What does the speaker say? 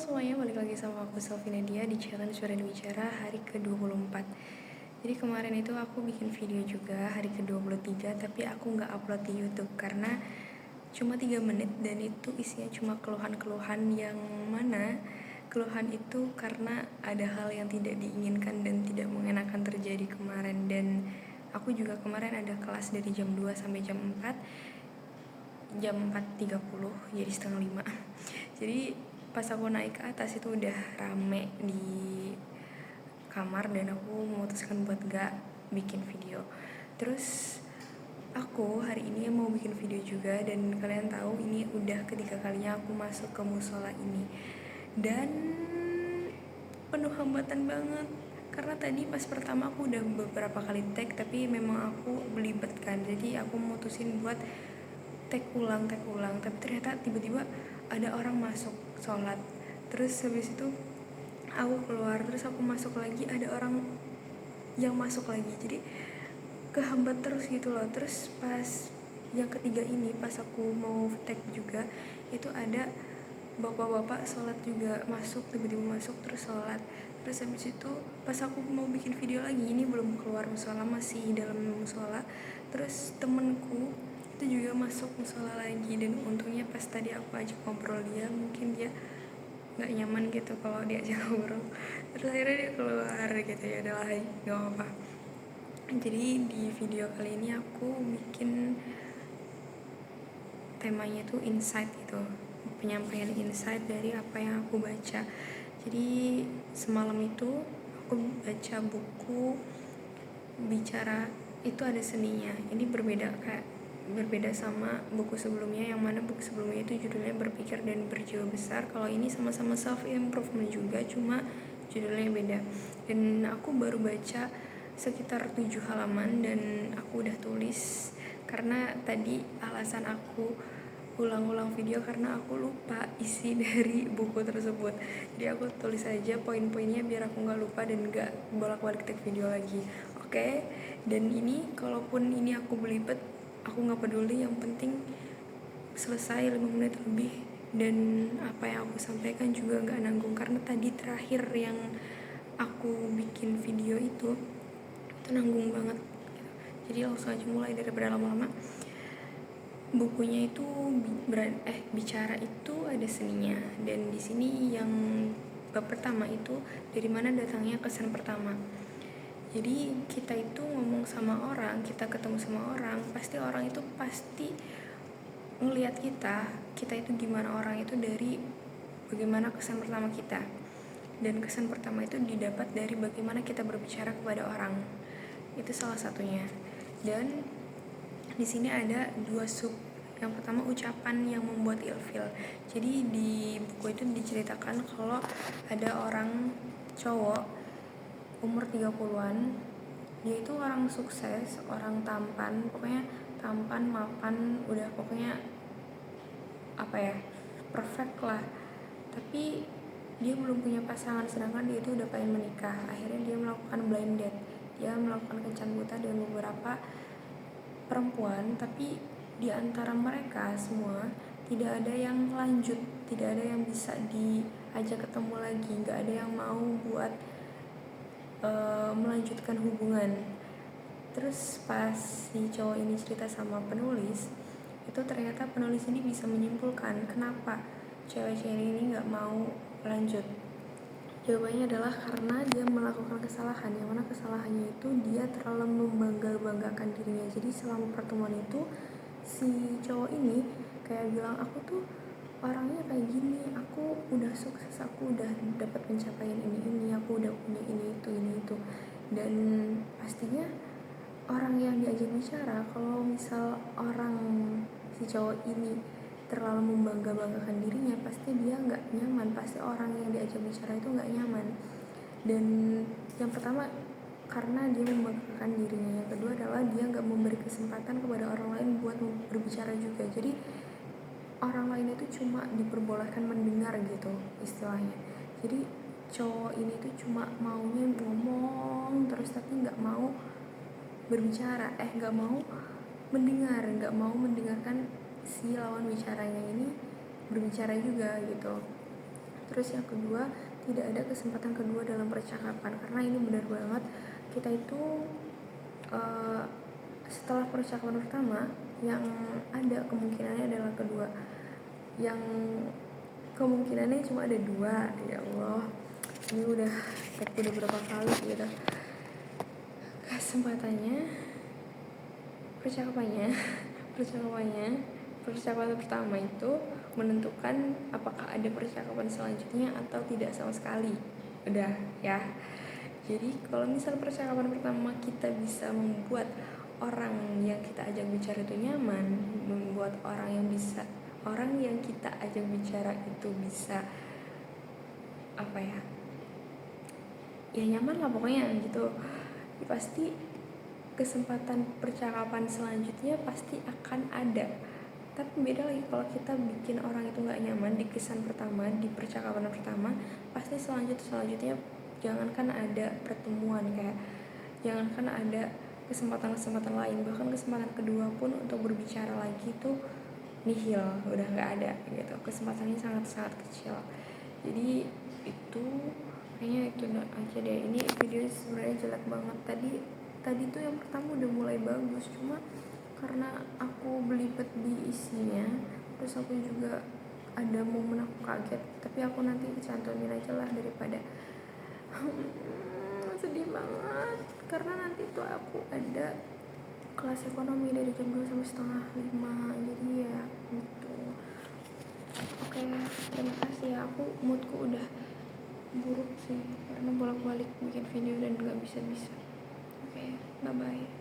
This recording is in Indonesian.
semuanya, balik lagi sama aku Selvi Nadia di channel Suara Bicara hari ke-24. Jadi kemarin itu aku bikin video juga hari ke-23, tapi aku gak upload di YouTube karena cuma 3 menit dan itu isinya cuma keluhan-keluhan yang mana keluhan itu karena ada hal yang tidak diinginkan dan tidak mengenakan terjadi kemarin. Dan aku juga kemarin ada kelas dari jam 2 sampai jam 4, jam 4.30 jadi setengah 5. Jadi pas aku naik ke atas itu udah rame di kamar dan aku memutuskan buat gak bikin video. Terus aku hari ini mau bikin video juga, dan kalian tahu ini udah ketiga kalinya aku masuk ke musola ini dan penuh hambatan banget karena tadi pas pertama aku udah beberapa kali tag tapi memang aku belibet kan, jadi aku memutusin buat tag ulang tapi ternyata tiba-tiba ada orang masuk sholat, terus habis itu aku keluar, terus aku masuk lagi, ada orang yang masuk lagi, jadi kehambat terus gitu loh. Terus pas yang ketiga ini pas aku mau tag juga itu ada bapak-bapak sholat juga masuk, tiba-tiba masuk terus sholat. Terus habis itu pas aku mau bikin video lagi, ini belum keluar musola, masih dalam musola, terus temenku itu juga masuk musola lagi, dan untungnya pas tadi aku ajak ngobrol dia, mungkin dia nggak nyaman gitu kalau diajak ngobrol, terus akhirnya dia keluar gitu. Ya udahlah, nggak apa-apa. Jadi di video kali ini aku bikin temanya tuh insight gitu, penyampaian insight dari apa yang aku baca. Jadi semalam itu aku baca buku Bicara Itu Ada Seninya. Ini berbeda sama buku sebelumnya, yang mana buku sebelumnya itu judulnya Berpikir dan Berjiwa Besar. Kalau ini sama-sama self improvement juga, cuma judulnya beda. Dan aku baru baca sekitar 7 halaman dan aku udah tulis karena tadi alasan aku ulang-ulang video karena aku lupa isi dari buku tersebut. Jadi aku tulis aja poin-poinnya biar aku nggak lupa dan nggak bolak-balik tag video lagi. Oke? Dan ini kalaupun ini aku belibet, aku nggak peduli, yang penting selesai 5 menit lebih, dan apa yang aku sampaikan juga nggak nanggung, karena tadi terakhir yang aku bikin video itu nanggung banget. Jadi langsung aja mulai daripada lama-lama. Bukunya itu Bicara Itu Ada Seninya, dan di sini yang bab pertama itu dari mana datangnya kesan pertama. Jadi kita itu ngomong sama orang, kita ketemu sama orang, pasti orang itu pasti ngelihat kita itu gimana orang itu dari bagaimana kesan pertama kita. Dan kesan pertama itu didapat dari bagaimana kita berbicara kepada orang. Itu salah satunya. Dan di sini ada 2 sub. Yang pertama ucapan yang membuat ilfil. Jadi di buku itu diceritakan kalau ada orang cowok umur 30-an, dia itu orang sukses, orang tampan, pokoknya tampan, mapan, udah pokoknya perfect lah. Tapi dia belum punya pasangan, sedangkan dia itu udah pengen menikah. Akhirnya dia melakukan blind date, dia melakukan kencan buta dengan beberapa perempuan, tapi di antara mereka semua tidak ada yang lanjut, tidak ada yang bisa diajak ketemu lagi, nggak ada yang mau buat melanjutkan hubungan. Terus pas si cowok ini cerita sama penulis, itu ternyata penulis ini bisa menyimpulkan kenapa cewek-cewek ini nggak mau lanjut. Jawabannya adalah karena dia melakukan kesalahan, yang mana kesalahannya itu dia terlalu membanggakan dirinya. Jadi selama pertemuan itu si cowok ini kayak bilang, aku tuh orangnya kayak gini, aku udah sukses, aku udah dapat pencapaian ini, aku udah punya ini itu. Dan pastinya orang yang diajak bicara, kalau misal orang si cowok ini terlalu membanggakan dirinya, pasti dia nggak nyaman, pasti orang yang diajak bicara itu nggak nyaman. Dan yang pertama karena dia membanggakan dirinya, yang kedua adalah dia nggak memberi kesempatan kepada orang lain buat berbicara juga. Jadi orang lain itu cuma diperbolehkan mendengar gitu istilahnya. Jadi cowok ini tuh cuma maunya ngomong terus tapi nggak mau berbicara, nggak mau mendengar, nggak mau mendengarkan si lawan bicaranya ini berbicara juga gitu. Terus yang kedua, tidak ada kesempatan kedua dalam percakapan, karena ini benar banget, kita itu setelah percakapan pertama yang ada kemungkinannya adalah kedua, yang kemungkinannya cuma ada dua. Ya Allah, ini udah berapa kali gitu kesempatannya. Percakapan pertama itu menentukan apakah ada percakapan selanjutnya atau tidak sama sekali. Udah ya. Jadi kalau misal percakapan pertama kita bisa membuat orang yang kita ajak bicara itu nyaman, membuat orang yang kita ajak bicara itu bisa ya nyaman lah pokoknya gitu, ya pasti kesempatan percakapan selanjutnya pasti akan ada. Tapi beda lagi kalau kita bikin orang itu nggak nyaman di kesan pertama, di percakapan pertama, pasti selanjutnya jangankan ada pertemuan, kayak jangankan ada kesempatan lain, bahkan kesempatan kedua pun untuk berbicara lagi tuh nihil, udah nggak ada gitu, kesempatannya sangat kecil. Jadi itu kayaknya itu aja deh. Ini video sebenarnya jelek banget. Tadi tuh yang pertama udah mulai bagus, cuma karena aku belibet di isinya, terus aku juga ada momen aku kaget, tapi aku nanti cantumin aja lah daripada sedih banget, karena nanti tuh aku ada kelas ekonomi dari jam 2 sampai setengah 5, jadi ya gitu. Oke, terima kasih ya, aku moodku udah buruk sih karena bolak-balik bikin video dan gak bisa. Oke, bye-bye.